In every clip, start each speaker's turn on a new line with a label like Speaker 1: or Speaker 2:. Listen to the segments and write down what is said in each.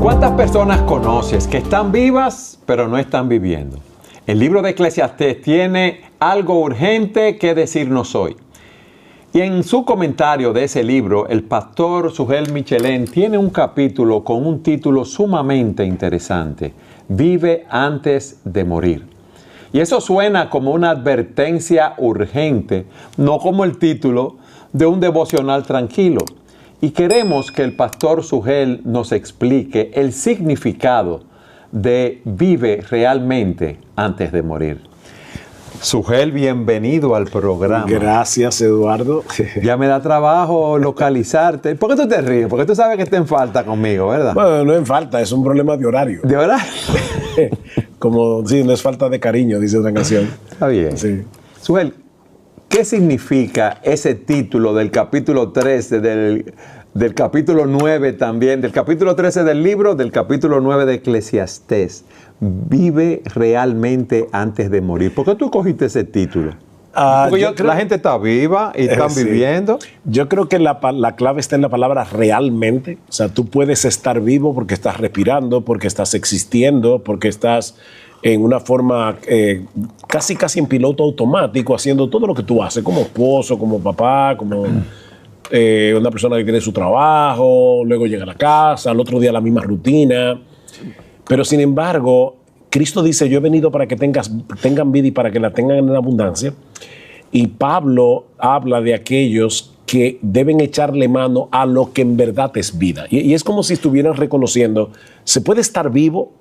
Speaker 1: ¿Cuántas personas conoces que están vivas pero no están viviendo? El libro de Eclesiastés tiene algo urgente que decirnos hoy. Y en su comentario de ese libro, el pastor Sugel Michelén tiene un capítulo con un título sumamente interesante: Vive antes de morir. Y eso suena como una advertencia urgente, no como el título de un devocional tranquilo. Y queremos que el pastor Sugel nos explique el significado de vive realmente antes de morir. Sugel, bienvenido al programa.
Speaker 2: Gracias, Eduardo.
Speaker 1: Ya me da trabajo localizarte. ¿Por qué tú te ríes? Porque tú sabes que está en falta conmigo, ¿verdad?
Speaker 2: Bueno, no en falta, es un problema de horario.
Speaker 1: ¿De verdad?
Speaker 2: Como, sí, no es falta de cariño, dice una canción.
Speaker 1: Está bien.
Speaker 2: Sí.
Speaker 1: Sugel, ¿qué significa ese título del capítulo 13 del capítulo 9 también, del capítulo 13 del libro, del capítulo 9 de Eclesiastés? Vive realmente antes de morir. ¿Por qué tú cogiste ese título? Porque la gente está viva y están viviendo.
Speaker 2: Yo creo que la clave está en la palabra realmente. O sea, tú puedes estar vivo porque estás respirando, porque estás existiendo, porque estás en una forma casi en piloto automático, haciendo todo lo que tú haces, como esposo, como papá, como una persona que tiene su trabajo, luego llega a la casa, al otro día la misma rutina. Pero sin embargo, Cristo dice: yo he venido para que tengan vida y para que la tengan en abundancia. Y Pablo habla de aquellos que deben echarle mano a lo que en verdad es vida. Y es como si estuvieran reconociendo: se puede estar vivo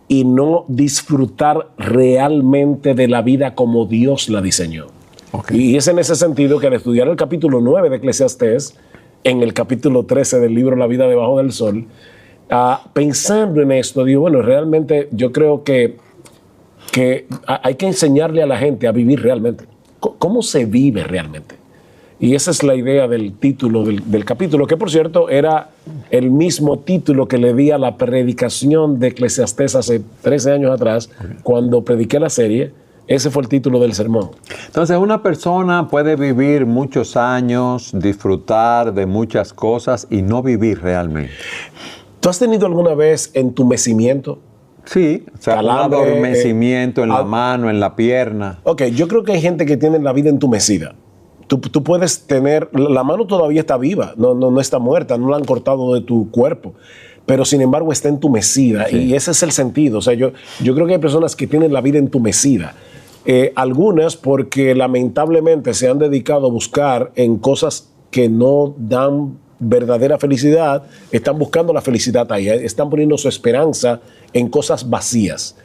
Speaker 2: y no disfrutar realmente de la vida como Dios la diseñó. Okay. Y es en ese sentido que al estudiar el capítulo 9 de Eclesiastés, en el capítulo 13 del libro La vida debajo del sol, pensando en esto, digo, bueno, realmente yo creo que hay que enseñarle a la gente a vivir realmente. ¿Cómo se vive realmente? Y esa es la idea del título del capítulo, que por cierto era el mismo título que le di a la predicación de Eclesiastés hace 13 años atrás, cuando prediqué la serie. Ese fue el título del sermón.
Speaker 1: Entonces, una persona puede vivir muchos años, disfrutar de muchas cosas y no vivir realmente.
Speaker 2: ¿Tú has tenido alguna vez entumecimiento?
Speaker 1: Sí, o sea, un adormecimiento en la mano, en la pierna.
Speaker 2: Ok, yo creo que hay gente que tiene la vida entumecida. Tú puedes tener, la mano todavía está viva, no está muerta, no la han cortado de tu cuerpo, pero sin embargo está entumecida. Sí. Y ese es el sentido. O sea, yo creo que hay personas que tienen la vida entumecida. Algunas porque lamentablemente se han dedicado a buscar en cosas que no dan verdadera felicidad, están buscando la felicidad ahí, están poniendo su esperanza en cosas vacías.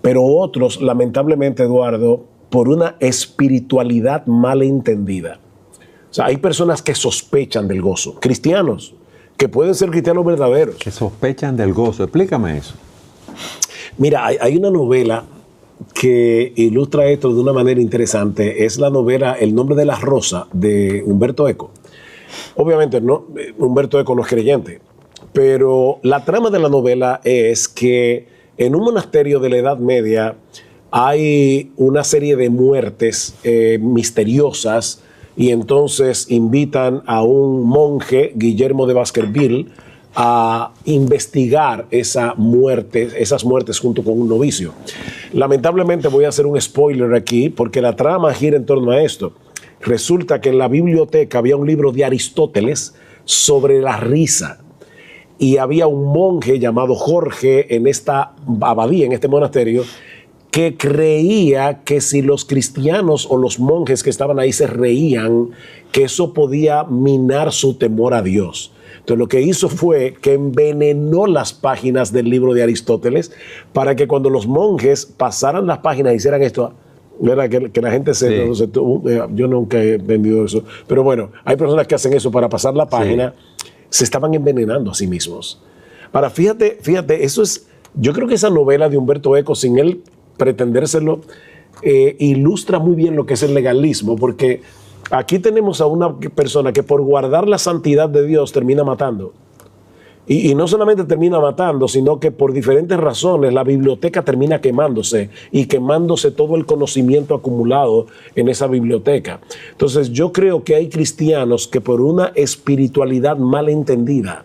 Speaker 2: Pero otros, lamentablemente, Eduardo, por una espiritualidad mal entendida. O sea, hay personas que sospechan del gozo, cristianos, que pueden ser cristianos verdaderos.
Speaker 1: Que sospechan del gozo. Explícame eso.
Speaker 2: Mira, hay una novela que ilustra esto de una manera interesante. Es la novela El nombre de la rosa, de Umberto Eco. Obviamente, Umberto Eco no es creyente, pero la trama de la novela es que en un monasterio de la Edad Media hay una serie de muertes misteriosas, y entonces invitan a un monje, Guillermo de Baskerville, a investigar esas muertes junto con un novicio. Lamentablemente voy a hacer un spoiler aquí, porque la trama gira en torno a esto. Resulta que en la biblioteca había un libro de Aristóteles sobre la risa, y había un monje llamado Jorge en esta abadía, en este monasterio, que creía que si los cristianos o los monjes que estaban ahí se reían, que eso podía minar su temor a Dios. Entonces lo que hizo fue que envenenó las páginas del libro de Aristóteles para que cuando los monjes pasaran las páginas y hicieran esto, era que la gente yo nunca he entendido eso, pero bueno, hay personas que hacen eso para pasar la página, se estaban envenenando a sí mismos. Ahora, fíjate, eso es, yo creo que esa novela de Umberto Eco, sin él pretendérselo, ilustra muy bien lo que es el legalismo, porque aquí tenemos a una persona que por guardar la santidad de Dios termina matando. Y no solamente termina matando, sino que por diferentes razones la biblioteca termina quemándose, y quemándose todo el conocimiento acumulado en esa biblioteca. Entonces yo creo que hay cristianos que por una espiritualidad mal entendida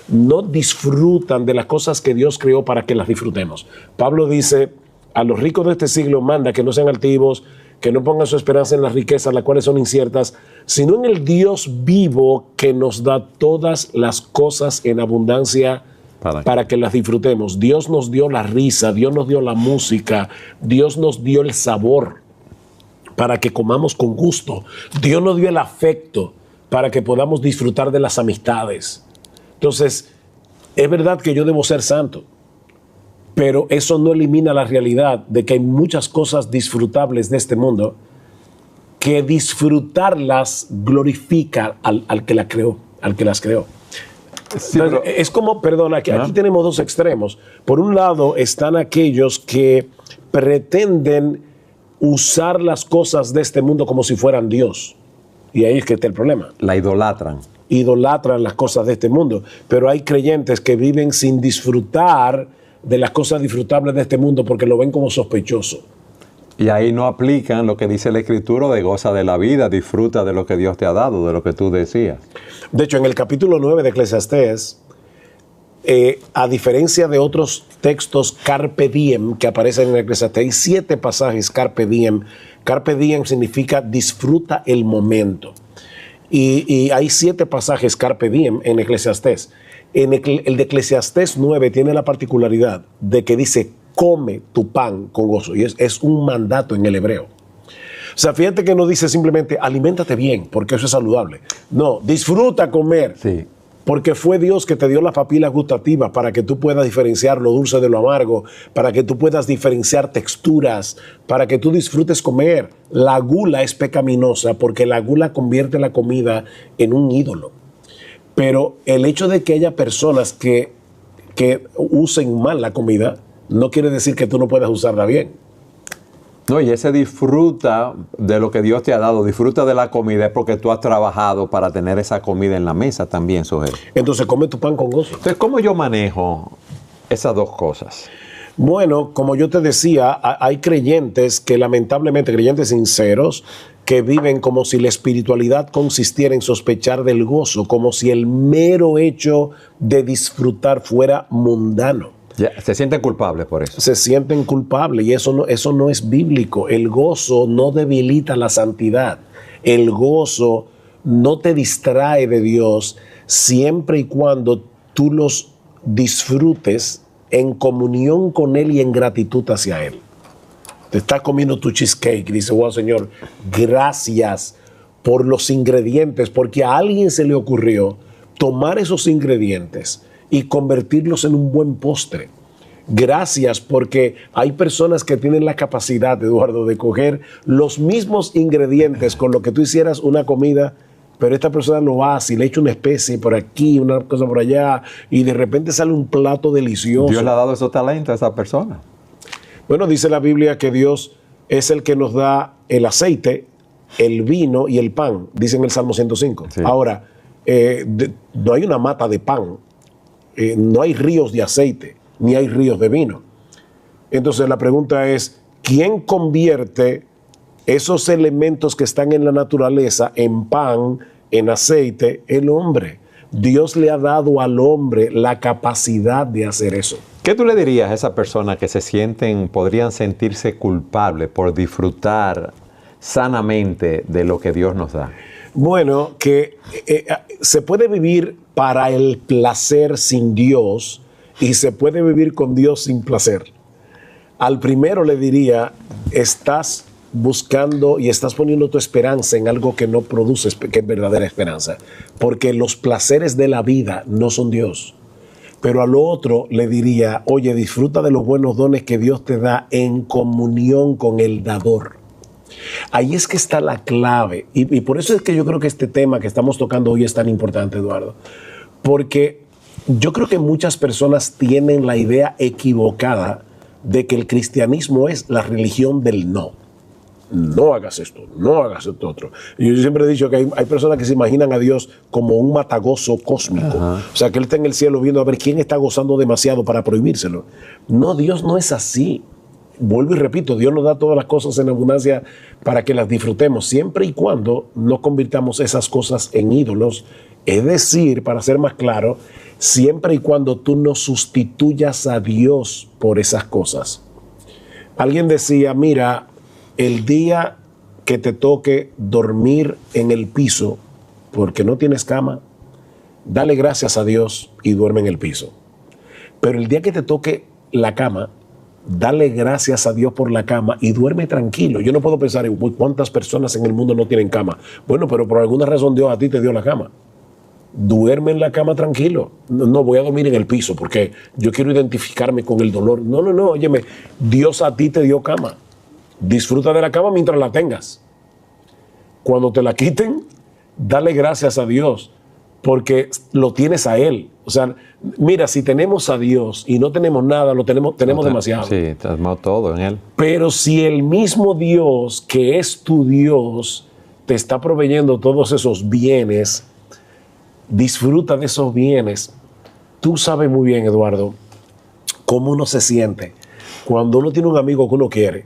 Speaker 2: no disfrutan de las cosas que Dios creó para que las disfrutemos. Pablo dice, a los ricos de este siglo manda que no sean altivos, que no pongan su esperanza en las riquezas, las cuales son inciertas, sino en el Dios vivo que nos da todas las cosas en abundancia para que las disfrutemos. Dios nos dio la risa, Dios nos dio la música, Dios nos dio el sabor para que comamos con gusto. Dios nos dio el afecto para que podamos disfrutar de las amistades. Entonces, es verdad que yo debo ser santo, pero eso no elimina la realidad de que hay muchas cosas disfrutables de este mundo que disfrutarlas glorifica al que la creó, al que las creó. Sí, entonces, es como, perdona, que aquí tenemos dos extremos. Por un lado están aquellos que pretenden usar las cosas de este mundo como si fueran Dios. Y ahí es que está el problema.
Speaker 1: La idolatran.
Speaker 2: Idolatran las cosas de este mundo. Pero hay creyentes que viven sin disfrutar de las cosas disfrutables de este mundo porque lo ven como sospechoso.
Speaker 1: Y ahí no aplican lo que dice la Escritura de goza de la vida, disfruta de lo que Dios te ha dado, de lo que tú decías.
Speaker 2: De hecho, en el capítulo 9 de Eclesiastés, a diferencia de otros textos carpe diem que aparecen en Eclesiastés, hay 7 pasajes carpe diem. Carpe diem significa disfruta el momento. Y hay 7 pasajes carpe diem en Eclesiastés. El de Eclesiastés 9 tiene la particularidad de que dice, come tu pan con gozo. Y es un mandato en el hebreo. O sea, fíjate que no dice simplemente, aliméntate bien, porque eso es saludable. No, disfruta comer.
Speaker 1: Sí.
Speaker 2: Porque fue Dios que te dio las papilas gustativas para que tú puedas diferenciar lo dulce de lo amargo, para que tú puedas diferenciar texturas, para que tú disfrutes comer. La gula es pecaminosa porque la gula convierte la comida en un ídolo. Pero el hecho de que haya personas que usen mal la comida no quiere decir que tú no puedas usarla bien.
Speaker 1: No, y ese disfruta de lo que Dios te ha dado, disfruta de la comida, es porque tú has trabajado para tener esa comida en la mesa también, Sogel.
Speaker 2: Entonces come tu pan con gozo.
Speaker 1: Entonces, ¿cómo yo manejo esas dos cosas?
Speaker 2: Bueno, como yo te decía, hay creyentes que lamentablemente, creyentes sinceros, que viven como si la espiritualidad consistiera en sospechar del gozo, como si el mero hecho de disfrutar fuera mundano.
Speaker 1: Ya, se sienten culpables por eso.
Speaker 2: Se sienten culpables y eso no es bíblico. El gozo no debilita la santidad. El gozo no te distrae de Dios siempre y cuando tú los disfrutes en comunión con Él y en gratitud hacia Él. Te estás comiendo tu cheesecake y dices, wow, Señor, gracias por los ingredientes, porque a alguien se le ocurrió tomar esos ingredientes y convertirlos en un buen postre. Gracias porque hay personas que tienen la capacidad, Eduardo, de coger los mismos ingredientes con lo que tú hicieras una comida, pero esta persona lo hace y le echa una especie por aquí, una cosa por allá, y de repente sale un plato delicioso.
Speaker 1: Dios le ha dado esos talentos a esa persona.
Speaker 2: Bueno, dice la Biblia que Dios es el que nos da el aceite, el vino y el pan, dice en el Salmo 105. Sí. Ahora, no hay una mata de pan. No hay ríos de aceite, ni hay ríos de vino. Entonces la pregunta es, ¿quién convierte esos elementos que están en la naturaleza en pan, en aceite? El hombre. Dios le ha dado al hombre la capacidad de hacer eso.
Speaker 1: ¿Qué tú le dirías a esas personas que podrían sentirse culpables por disfrutar sanamente de lo que Dios nos da?
Speaker 2: Bueno, que se puede vivir para el placer sin Dios y se puede vivir con Dios sin placer. Al primero le diría, estás buscando y estás poniendo tu esperanza en algo que no produce, que es verdadera esperanza, porque los placeres de la vida no son Dios. Pero al otro le diría, oye, disfruta de los buenos dones que Dios te da en comunión con el dador. Ahí es que está la clave. Y por eso es que yo creo que este tema que estamos tocando hoy es tan importante, Eduardo. Porque yo creo que muchas personas tienen la idea equivocada de que el cristianismo es la religión del no. No hagas esto, no hagas esto otro. Y yo siempre he dicho que hay personas que se imaginan a Dios como un matagozo cósmico. Ajá. O sea, que Él está en el cielo viendo a ver quién está gozando demasiado para prohibírselo. No, Dios no es así. vuelvo y repito, Dios nos da todas las cosas en abundancia para que las disfrutemos, siempre y cuando no convirtamos esas cosas en ídolos. Es decir, para ser más claro, siempre y cuando tú no sustituyas a Dios por esas cosas. Alguien decía, mira, el día que te toque dormir en el piso porque no tienes cama, dale gracias a Dios y duerme en el piso. Pero el día que te toque la cama, dale gracias a Dios por la cama y duerme tranquilo. Yo no puedo pensar en cuántas personas en el mundo no tienen cama. Bueno, pero por alguna razón Dios a ti te dio la cama. Duerme en la cama tranquilo. No voy a dormir en el piso porque yo quiero identificarme con el dolor. No, óyeme, Dios a ti te dio cama. Disfruta de la cama mientras la tengas. Cuando te la quiten, dale gracias a Dios porque lo tienes a Él. O sea, mira, si tenemos a Dios y no tenemos nada, tenemos demasiado.
Speaker 1: Sí, tenemos todo en Él.
Speaker 2: Pero si el mismo Dios, que es tu Dios, te está proveyendo todos esos bienes, disfruta de esos bienes. Tú sabes muy bien, Eduardo, cómo uno se siente cuando uno tiene un amigo que uno quiere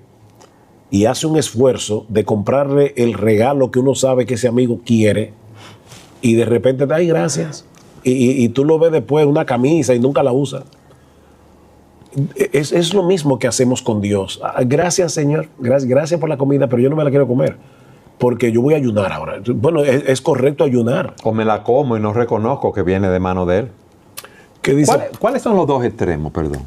Speaker 2: y hace un esfuerzo de comprarle el regalo que uno sabe que ese amigo quiere y de repente te da gracias. Y tú lo ves después, una camisa y nunca la usas. Es lo mismo que hacemos con Dios. Gracias, Señor. Gracias por la comida, pero yo no me la quiero comer porque yo voy a ayunar ahora. Bueno, es correcto ayunar.
Speaker 1: O me la como y no reconozco que viene de mano de Él.
Speaker 2: ¿Qué dice?
Speaker 1: ¿Cuáles son los dos extremos, perdón?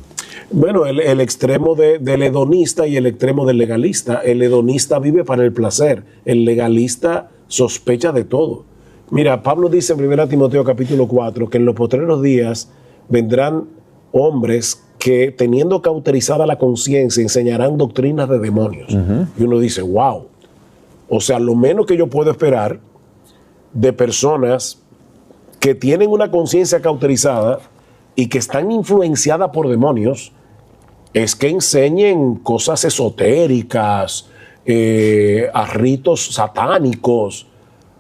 Speaker 2: Bueno, el extremo del hedonista y el extremo del legalista. El hedonista vive para el placer. El legalista sospecha de todo. Mira, Pablo dice en 1 Timoteo capítulo 4 que en los postreros días vendrán hombres que, teniendo cauterizada la conciencia, enseñarán doctrinas de demonios. Y uno dice, wow. O sea, lo menos que yo puedo esperar de personas que tienen una conciencia cauterizada y que están influenciadas por demonios es que enseñen cosas esotéricas, a ritos satánicos.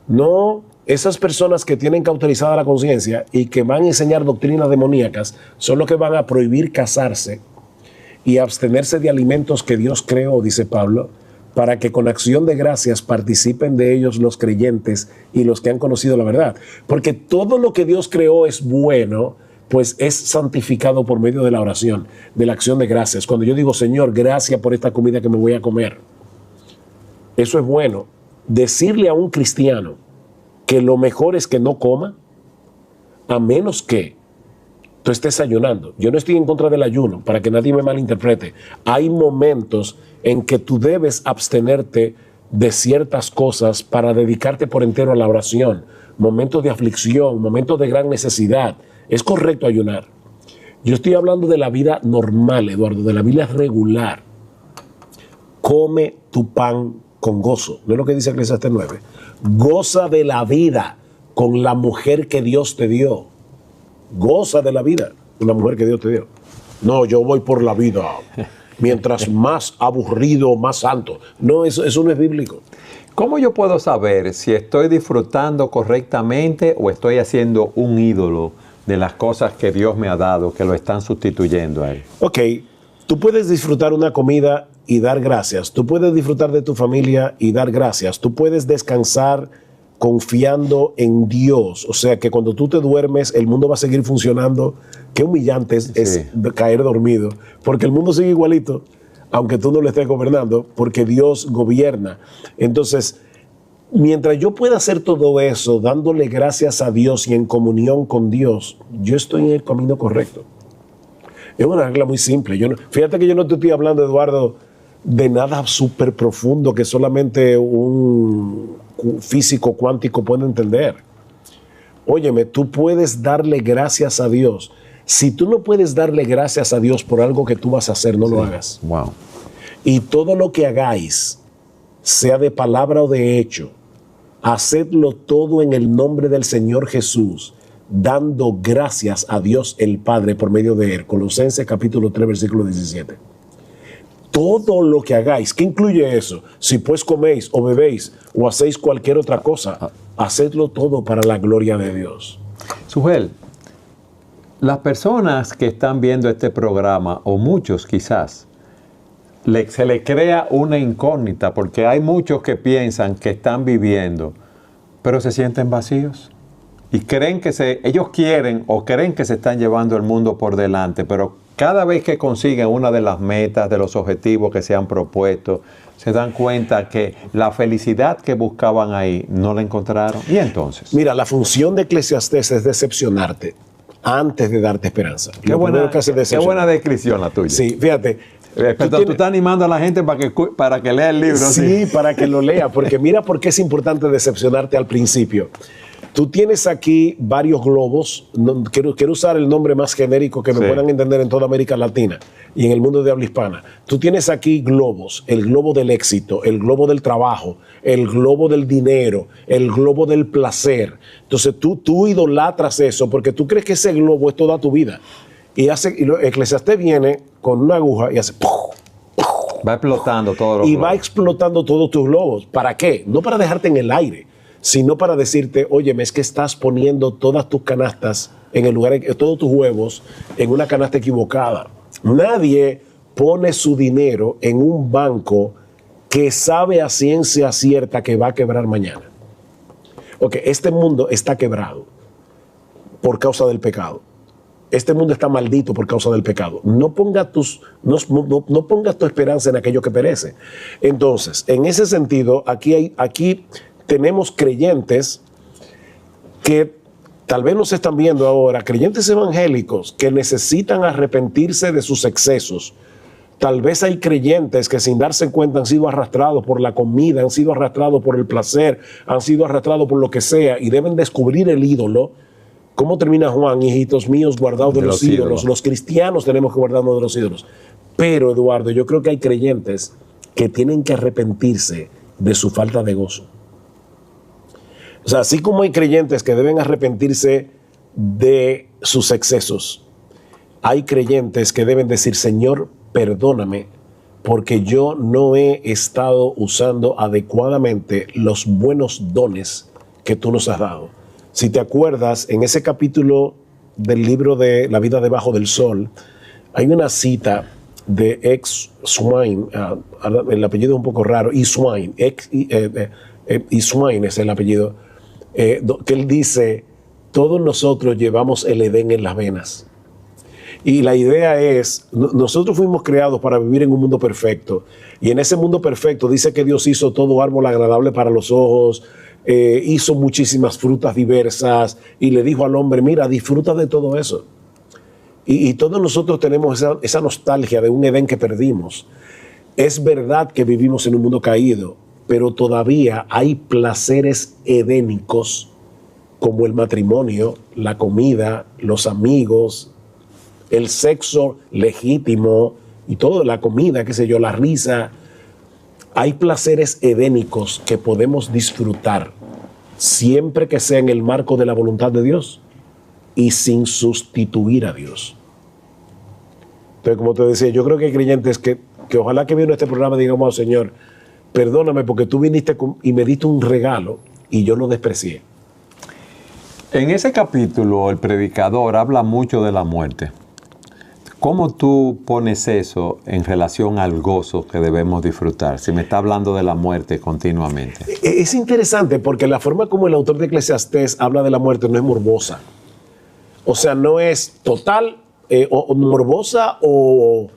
Speaker 2: No, esas personas que tienen cauterizada la conciencia y que van a enseñar doctrinas demoníacas son los que van a prohibir casarse y abstenerse de alimentos que Dios creó, dice Pablo, para que con acción de gracias participen de ellos los creyentes y los que han conocido la verdad. Porque todo lo que Dios creó es bueno, pues es santificado por medio de la oración, de la acción de gracias. Cuando yo digo, Señor, gracias por esta comida que me voy a comer, eso es bueno. Decirle a un cristiano que lo mejor es que no coma, a menos que tú estés ayunando. Yo no estoy en contra del ayuno, para que nadie me malinterprete. Hay momentos en que tú debes abstenerte de ciertas cosas para dedicarte por entero a la oración. Momentos de aflicción, momentos de gran necesidad. Es correcto ayunar. Yo estoy hablando de la vida normal, Eduardo, de la vida regular. Come tu pan con gozo. ¿No es lo que dice Eclesiastés 9? Goza de la vida con la mujer que Dios te dio. Goza de la vida con la mujer que Dios te dio. No, yo voy por la vida. Mientras más aburrido, más santo. No, eso no es bíblico.
Speaker 1: ¿Cómo yo puedo saber si estoy disfrutando correctamente o estoy haciendo un ídolo de las cosas que Dios me ha dado, que lo están sustituyendo a Él?
Speaker 2: Ok, tú puedes disfrutar una comida y dar gracias. Tú puedes disfrutar de tu familia y dar gracias. Tú puedes descansar confiando en Dios. O sea que cuando tú te duermes, el mundo va a seguir funcionando. Qué humillante es caer dormido, porque el mundo sigue igualito, aunque tú no lo estés gobernando, porque Dios gobierna. Entonces, mientras yo pueda hacer todo eso, dándole gracias a Dios y en comunión con Dios, yo estoy en el camino correcto. Es una regla muy simple. Fíjate que yo no te estoy hablando, Eduardo, de nada súper profundo que solamente un físico cuántico puede entender. Óyeme, tú puedes darle gracias a Dios. Si tú no puedes darle gracias a Dios por algo que tú vas a hacer, no lo hagas.
Speaker 1: Wow.
Speaker 2: Y todo lo que hagáis, sea de palabra o de hecho, hacedlo todo en el nombre del Señor Jesús, dando gracias a Dios el Padre por medio de Él. Colosenses capítulo 3, versículo 17. Todo lo que hagáis, ¿qué incluye eso? Si pues coméis o bebéis o hacéis cualquier otra cosa, hacedlo todo para la gloria de Dios.
Speaker 1: Sujel, las personas que están viendo este programa, o muchos quizás, se le crea una incógnita, porque hay muchos que piensan que están viviendo, pero se sienten vacíos. Y creen que ellos quieren o creen que se están llevando el mundo por delante, pero cada vez que consiguen una de las metas, de los objetivos que se han propuesto, se dan cuenta que la felicidad que buscaban ahí no la encontraron. ¿Y entonces?
Speaker 2: Mira, la función de Eclesiastés es decepcionarte antes de darte esperanza.
Speaker 1: Qué buena descripción la tuya.
Speaker 2: Sí, fíjate.
Speaker 1: Tú estás animando a la gente para que lea el libro.
Speaker 2: Sí, para que lo lea, porque mira por qué es importante decepcionarte al principio. Tú tienes aquí varios globos. Quiero usar el nombre más genérico que me puedan entender en toda América Latina y en el mundo de habla hispana. Tú tienes aquí globos: el globo del éxito, el globo del trabajo, el globo del dinero, el globo del placer. Entonces tú idolatras eso porque tú crees que ese globo es toda tu vida. Y Eclesiastés viene con una aguja y hace ¡puf!
Speaker 1: Va explotando todos los globos.
Speaker 2: Va explotando todos tus globos. ¿Para qué? No para dejarte en el aire, sino para decirte, oye, es que estás poniendo todas tus canastas en el lugar, todos tus huevos en una canasta equivocada. Nadie pone su dinero en un banco que sabe a ciencia cierta que va a quebrar mañana. Ok, este mundo está quebrado por causa del pecado. Este mundo está maldito por causa del pecado. No pongas tu esperanza en aquello que perece. Entonces, en ese sentido, aquí tenemos creyentes que tal vez nos están viendo ahora, creyentes evangélicos que necesitan arrepentirse de sus excesos. Tal vez hay creyentes que sin darse cuenta han sido arrastrados por la comida, han sido arrastrados por el placer, han sido arrastrados por lo que sea y deben descubrir el ídolo. ¿Cómo termina Juan? Hijitos míos, guardados de los ídolos. Los cristianos tenemos que guardarnos de los ídolos. Pero, Eduardo, yo creo que hay creyentes que tienen que arrepentirse de su falta de gozo. O sea, así como hay creyentes que deben arrepentirse de sus excesos, hay creyentes que deben decir, Señor, perdóname, porque yo no he estado usando adecuadamente los buenos dones que tú nos has dado. Si te acuerdas, en ese capítulo del libro de La vida debajo del sol, hay una cita de ex Swain, el apellido es un poco raro, Swain, Swain es el apellido, que él dice, todos nosotros llevamos el Edén en las venas. Y la idea es, nosotros fuimos creados para vivir en un mundo perfecto. Y en ese mundo perfecto dice que Dios hizo todo árbol agradable para los ojos, hizo muchísimas frutas diversas y le dijo al hombre, mira, disfruta de todo eso. Y todos nosotros tenemos esa nostalgia de un Edén que perdimos. Es verdad que vivimos en un mundo caído, pero todavía hay placeres edénicos como el matrimonio, la comida, los amigos, el sexo legítimo y todo, la comida, qué sé yo, la risa. Hay placeres edénicos que podemos disfrutar siempre que sea en el marco de la voluntad de Dios y sin sustituir a Dios. Entonces, como te decía, yo creo que hay creyentes que ojalá que viendo este programa digamos al Señor, perdóname porque tú viniste y me diste un regalo y yo lo desprecié.
Speaker 1: En ese capítulo el predicador habla mucho de la muerte. ¿Cómo tú pones eso en relación al gozo que debemos disfrutar? Si me está hablando de la muerte continuamente.
Speaker 2: Es interesante porque la forma como el autor de Eclesiastés habla de la muerte no es morbosa. O sea, no es total o morbosa o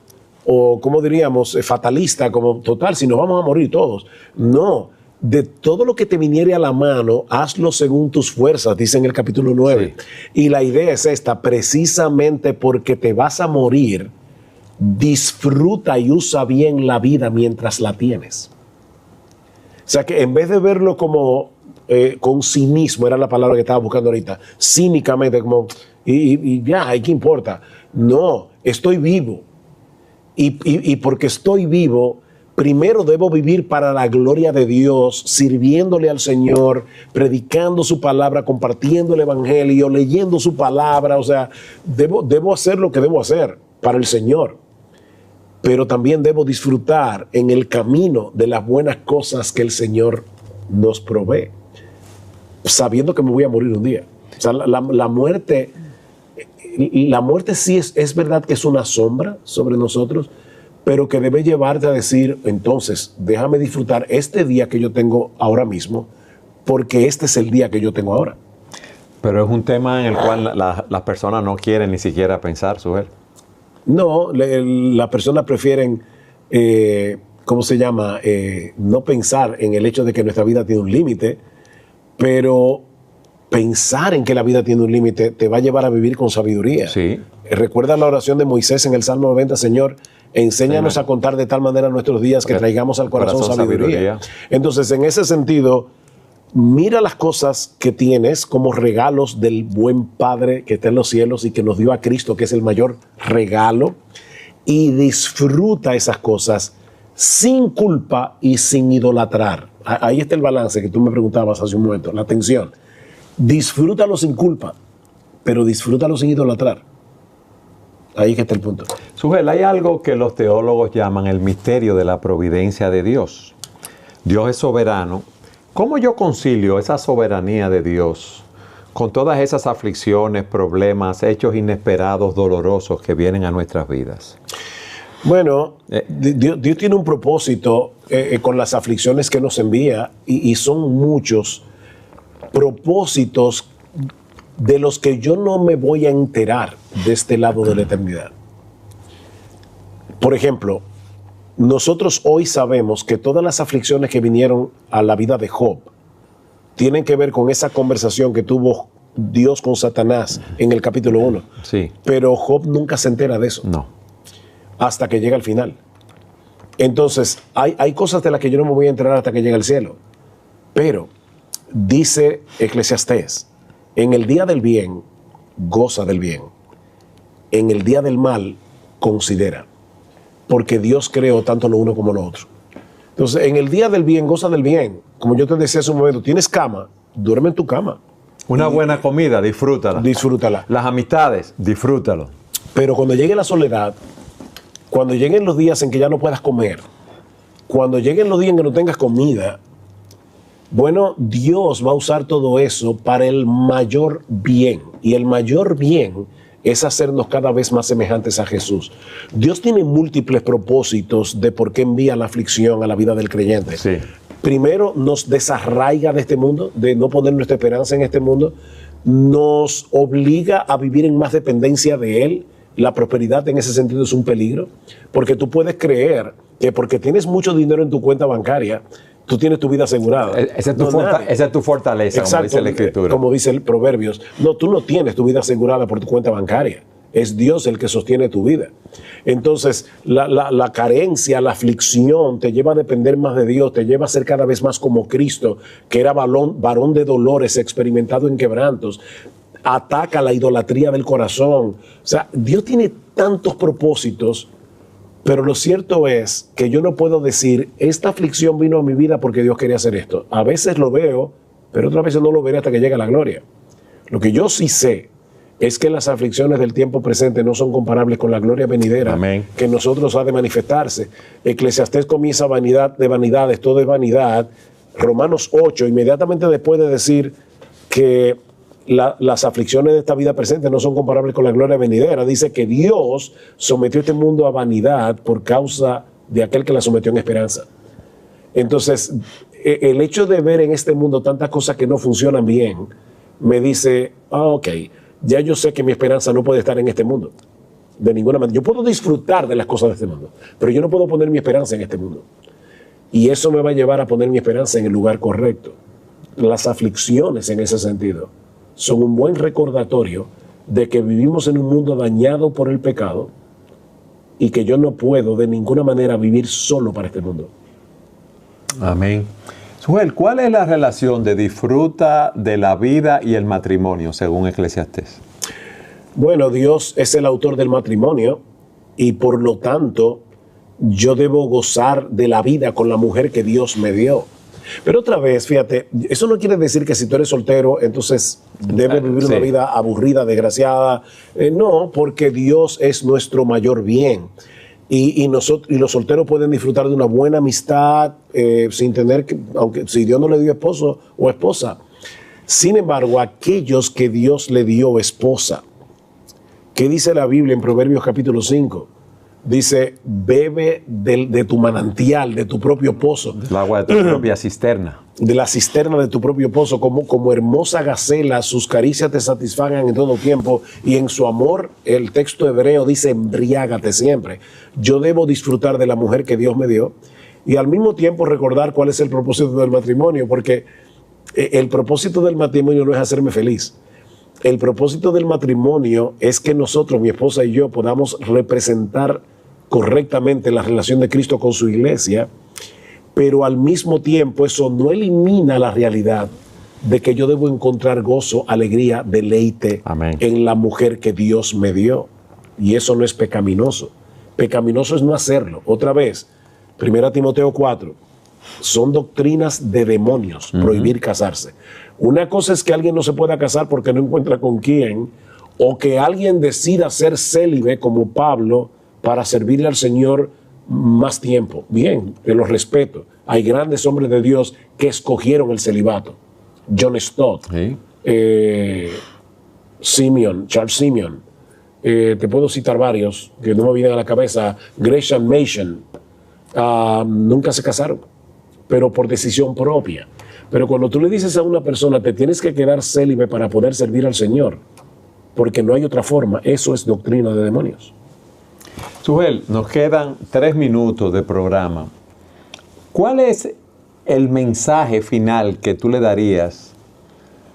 Speaker 2: ¿cómo diríamos? Fatalista, como total, si nos vamos a morir todos. No. De todo lo que te viniere a la mano, hazlo según tus fuerzas, dice en el capítulo 9. Sí. Y la idea es esta, precisamente porque te vas a morir, disfruta y usa bien la vida mientras la tienes. O sea que en vez de verlo como con cinismo, era la palabra que estaba buscando ahorita, cínicamente, como, y ya, ¿qué importa? No, estoy vivo. Y porque estoy vivo, primero debo vivir para la gloria de Dios, sirviéndole al Señor, predicando su palabra, compartiendo el evangelio, leyendo su palabra. O sea, debo hacer lo que debo hacer para el Señor. Pero también debo disfrutar en el camino de las buenas cosas que el Señor nos provee, sabiendo que me voy a morir un día. O sea, la muerte sí es verdad que es una sombra sobre nosotros, pero que debe llevarte a decir, entonces, déjame disfrutar este día que yo tengo ahora mismo, porque este es el día que yo tengo ahora.
Speaker 1: Pero es un tema en el cual las personas no quieren ni siquiera pensar, Sujel.
Speaker 2: No, las personas prefieren, ¿cómo se llama? No pensar en el hecho de que nuestra vida tiene un límite, pero pensar en que la vida tiene un límite te va a llevar a vivir con sabiduría.
Speaker 1: Sí.
Speaker 2: Recuerda la oración de Moisés en el Salmo 90, Señor, enséñanos a contar de tal manera nuestros días que traigamos al corazón sabiduría. Entonces, en ese sentido, mira las cosas que tienes como regalos del buen Padre que está en los cielos y que nos dio a Cristo, que es el mayor regalo, y disfruta esas cosas sin culpa y sin idolatrar. Ahí está el balance que tú me preguntabas hace un momento, la tensión. Disfrútalo sin culpa, pero disfrútalo sin idolatrar. Ahí que está el punto.
Speaker 1: Sujel, hay algo que los teólogos llaman el misterio de la providencia de Dios. Dios es soberano. ¿Cómo yo concilio esa soberanía de Dios con todas esas aflicciones, problemas, hechos inesperados, dolorosos que vienen a nuestras vidas?
Speaker 2: Bueno, Dios tiene un propósito con las aflicciones que nos envía y son muchos propósitos de los que yo no me voy a enterar de este lado de la eternidad. Por ejemplo, nosotros hoy sabemos que todas las aflicciones que vinieron a la vida de Job tienen que ver con esa conversación que tuvo Dios con Satanás en el capítulo 1.
Speaker 1: Sí.
Speaker 2: Pero Job nunca se entera de eso.
Speaker 1: No.
Speaker 2: Hasta que llega al final. Entonces, hay cosas de las que yo no me voy a enterar hasta que llegue al cielo. Pero, dice Eclesiastés, en el día del bien, goza del bien. En el día del mal, considera. Porque Dios creó tanto lo uno como lo otro. Entonces, en el día del bien, goza del bien. Como yo te decía hace un momento, tienes cama, duerme en tu cama.
Speaker 1: Una buena comida, disfrútala.
Speaker 2: Disfrútala.
Speaker 1: Las amistades, disfrútalo.
Speaker 2: Pero cuando llegue la soledad, cuando lleguen los días en que ya no puedas comer, cuando lleguen los días en que no tengas comida, bueno, Dios va a usar todo eso para el mayor bien. Y el mayor bien es hacernos cada vez más semejantes a Jesús. Dios tiene múltiples propósitos de por qué envía la aflicción a la vida del creyente.
Speaker 1: Sí.
Speaker 2: Primero, nos desarraiga de este mundo, de no poner nuestra esperanza en este mundo. Nos obliga a vivir en más dependencia de Él. La prosperidad en ese sentido es un peligro, porque tú puedes creer que porque tienes mucho dinero en tu cuenta bancaria, tú tienes tu vida asegurada.
Speaker 1: Esa es tu fortaleza,
Speaker 2: exacto,
Speaker 1: como dice la Escritura.
Speaker 2: Como dice el Proverbios. No, tú no tienes tu vida asegurada por tu cuenta bancaria. Es Dios el que sostiene tu vida. Entonces, la carencia, la aflicción te lleva a depender más de Dios, te lleva a ser cada vez más como Cristo, que era varón de dolores, experimentado en quebrantos. Ataca la idolatría del corazón. O sea, Dios tiene tantos propósitos, pero lo cierto es que yo no puedo decir, esta aflicción vino a mi vida porque Dios quería hacer esto. A veces lo veo, pero otras veces no lo veré hasta que llegue la gloria. Lo que yo sí sé es que las aflicciones del tiempo presente no son comparables con la gloria venidera.
Speaker 1: Amén.
Speaker 2: Que en nosotros ha de manifestarse. Eclesiastés comienza vanidad de vanidades, todo es vanidad. Romanos 8, inmediatamente después de decir que las aflicciones de esta vida presente no son comparables con la gloria venidera, dice que Dios sometió este mundo a vanidad por causa de aquel que la sometió en esperanza. Entonces, el hecho de ver en este mundo tantas cosas que no funcionan bien, me dice, ok, ya yo sé que mi esperanza no puede estar en este mundo, de ninguna manera. Yo puedo disfrutar de las cosas de este mundo, pero yo no puedo poner mi esperanza en este mundo. Y eso me va a llevar a poner mi esperanza en el lugar correcto. Las aflicciones en ese sentido son un buen recordatorio de que vivimos en un mundo dañado por el pecado y que yo no puedo de ninguna manera vivir solo para este mundo.
Speaker 1: Amén. Sujel, ¿cuál es la relación de disfruta de la vida y el matrimonio, según Eclesiastés?
Speaker 2: Bueno, Dios es el autor del matrimonio y por lo tanto yo debo gozar de la vida con la mujer que Dios me dio. Pero otra vez, fíjate, eso no quiere decir que si tú eres soltero, entonces debes vivir una vida aburrida, desgraciada. No, porque Dios es nuestro mayor bien. Y los solteros pueden disfrutar de una buena amistad sin tener que, aunque si Dios no le dio esposo o esposa. Sin embargo, aquellos que Dios le dio esposa, ¿qué dice la Biblia en Proverbios capítulo 5? dice, bebe de tu manantial, de tu propio pozo.
Speaker 1: El agua de tu propia cisterna.
Speaker 2: De la cisterna de tu propio pozo, como hermosa gacela, sus caricias te satisfagan en todo tiempo, y en su amor, el texto hebreo dice, embriágate siempre. Yo debo disfrutar de la mujer que Dios me dio, y al mismo tiempo recordar cuál es el propósito del matrimonio, porque el propósito del matrimonio no es hacerme feliz. El propósito del matrimonio es que nosotros, mi esposa y yo, podamos representar correctamente la relación de Cristo con su iglesia, pero al mismo tiempo eso no elimina la realidad de que yo debo encontrar gozo, alegría, deleite
Speaker 1: Amén.
Speaker 2: en la mujer que Dios me dio. Y eso no es pecaminoso. Pecaminoso es no hacerlo. Otra vez, 1 Timoteo 4, son doctrinas de demonios, prohibir casarse. Una cosa es que alguien no se pueda casar porque no encuentra con quién, o que alguien decida ser célibe como Pablo para servirle al Señor más tiempo. Bien, te lo respeto. Hay grandes hombres de Dios que escogieron el celibato. John Stott,
Speaker 1: ¿Sí?
Speaker 2: Charles Simeon, te puedo citar varios que no me vienen a la cabeza. Gresham Machen, nunca se casaron, pero por decisión propia. Pero cuando tú le dices a una persona, te tienes que quedar célibe para poder servir al Señor, porque no hay otra forma, eso es doctrina de demonios.
Speaker 1: Sujel, nos quedan 3 minutos de programa. ¿Cuál es el mensaje final que tú le darías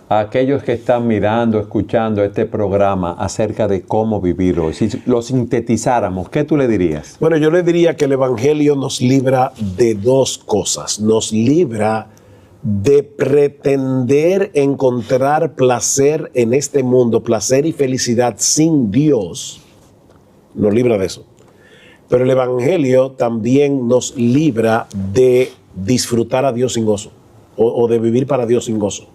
Speaker 1: a aquellos que están mirando, escuchando este programa acerca de cómo vivir hoy? Si lo sintetizáramos, ¿qué tú le dirías?
Speaker 2: Bueno, yo le diría que el Evangelio nos libra de 2 cosas. Nos libra de pretender encontrar placer en este mundo, placer y felicidad sin Dios. Nos libra de eso. Pero el Evangelio también nos libra de disfrutar a Dios sin gozo, o de vivir para Dios sin gozo.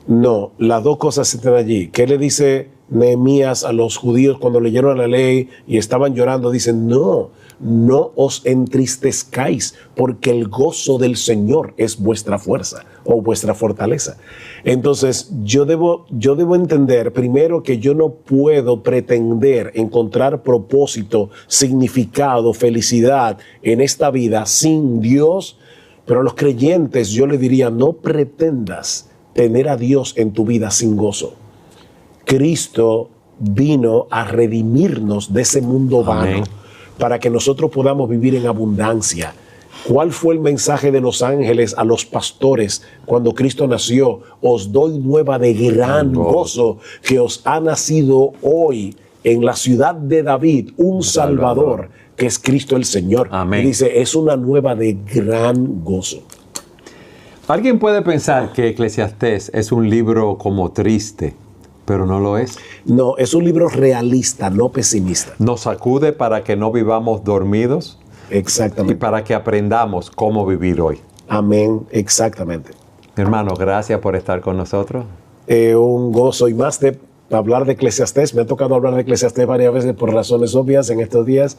Speaker 2: No, las 2 cosas están allí. ¿Qué le dice Nehemías a los judíos cuando leyeron la ley y estaban llorando? Dicen, no os entristezcáis, porque el gozo del Señor es vuestra fuerza o vuestra fortaleza. Entonces, yo debo entender primero que yo no puedo pretender encontrar propósito, significado, felicidad en esta vida sin Dios. Pero a los creyentes yo le diría, no pretendas tener a Dios en tu vida sin gozo. Cristo vino a redimirnos de ese mundo vano. Amén. Para que nosotros podamos vivir en abundancia. ¿Cuál fue el mensaje de los ángeles a los pastores cuando Cristo nació? Os doy nueva de gran gozo, que os ha nacido hoy en la ciudad de David un Salvador, que es Cristo el Señor. Amén. Y dice, es una nueva de gran gozo.
Speaker 1: Alguien puede pensar que Eclesiastés es un libro como triste, pero no lo es.
Speaker 2: No, es un libro realista, no pesimista.
Speaker 1: Nos sacude para que no vivamos dormidos.
Speaker 2: Exactamente.
Speaker 1: Y para que aprendamos cómo vivir hoy.
Speaker 2: Amén, exactamente.
Speaker 1: Hermano, gracias por estar con nosotros.
Speaker 2: Un gozo, y más de hablar de Eclesiastés. Me ha tocado hablar de Eclesiastés varias veces por razones obvias en estos días,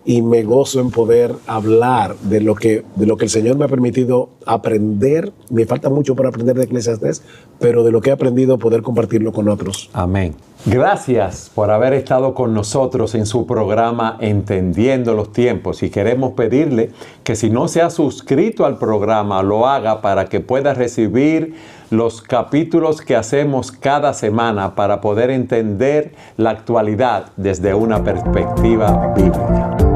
Speaker 2: y me gozo en poder hablar de lo que el Señor me ha permitido aprender. Me falta mucho por aprender de Eclesiastés, pero de lo que he aprendido, poder compartirlo con otros.
Speaker 1: Amén. Gracias por haber estado con nosotros en su programa Entendiendo los Tiempos. Y queremos pedirle que si no se ha suscrito al programa, lo haga para que pueda recibir los capítulos que hacemos cada semana para poder entender la actualidad desde una perspectiva bíblica.